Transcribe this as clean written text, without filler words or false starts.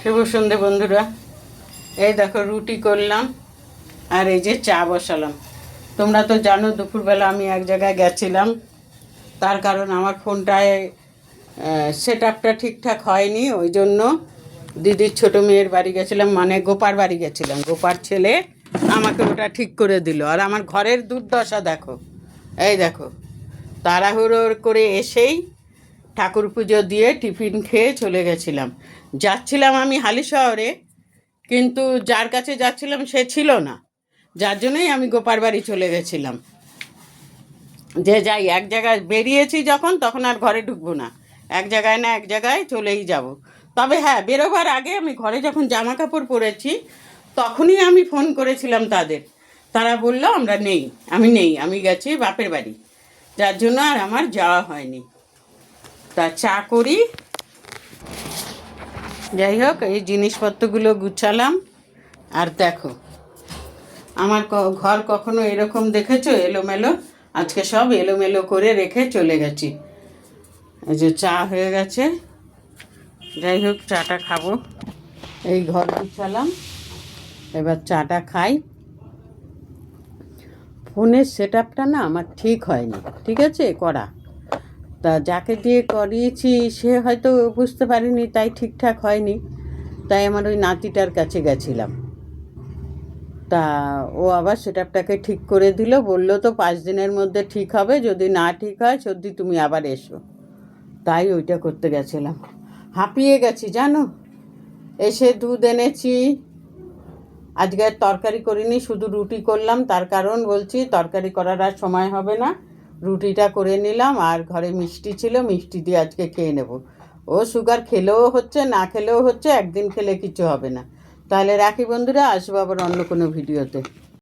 শুভ সন্ধে বন্ধুরা। এই দেখো রুটি করলাম আর এই যে চা বসালাম। তোমরা তো জানো দুপুরবেলা আমি এক জায়গায় গেছিলাম, তার কারণ আমার ফোনটায় সেট আপটা ঠিকঠাক হয়নি, ওই জন্য দিদির ছোটো মেয়ের বাড়ি গেছিলাম, মানে গোপার বাড়ি গেছিলাম। গোপার ছেলে আমাকে ওটা ঠিক করে দিল। আর আমার ঘরের দুর্দশা দেখো, এই দেখো, তাড়াহুড়ো করে এসেই ঠাকুর পুজো দিয়ে টিফিন খেয়ে চলে গেছিলাম। যাচ্ছিলাম আমি হালি শহরে, কিন্তু যার কাছে যাচ্ছিলাম সে ছিল না, যার জন্যই আমি গোপার বাড়ি চলে গেছিলাম। যে যাই, এক জায়গায় বেরিয়েছি যখন, তখন আর ঘরে ঢুকবো না, এক জায়গায় না এক জায়গায় চলেই যাব। তবে হ্যাঁ, বেরোবার আগে আমি ঘরে যখন জামা কাপড় পরেছি তখনই আমি ফোন করেছিলাম তাদের। তারা বললো আমরা নেই, আমি গেছি বাপের বাড়ি, যার জন্য আর আমার যাওয়া হয়নি। তা চা করি। যাই হোক, এই জিনিসপত্রগুলো গুছালাম। আর দেখো, আমার ঘর কখনো এরকম দেখেছো এলোমেলো? আজকে সব এলোমেলো করে রেখে চলে গেছি। এই যে চা হয়ে গেছে। যাই হোক, চাটা খাবো। এই ঘর গুছালাম, এবার চাটা খাই। ফোনের সেট আপটা না আমার ঠিক হয়নি, ঠিক আছে করা। তা যাকে দিয়ে করিয়েছি সে হয়তো বুঝতে পারেনি, তাই ঠিকঠাক হয়নি। তাই আমার ওই নাতিটার কাছে গেছিলাম। তা ও আবার সেট আপটাকে ঠিক করে দিল, বললো তো 5 দিনের মধ্যে ঠিক হবে, যদি না ঠিক হয় সত্যি তুমি আবার এসো। তাই ওইটা করতে গেছিলাম। হাঁপিয়ে গেছি জানো। এসে দুধ এনেছি, আজকে আর তরকারি করিনি, শুধু রুটি করলাম। তার কারণ বলছি, তরকারি করার আর সময় হবে না, রুটিটা করে নিলাম। আর ঘরে মিষ্টি ছিল, মিষ্টি দিয়ে আজকে খেয়ে নেব। ও সুগার খেলেও হচ্ছে, না খেলেও হচ্ছে, একদিন খেলে কিছু হবে না। তাহলে রাখি বন্ধুরা, আসবো আবার অন্য কোনো ভিডিওতে।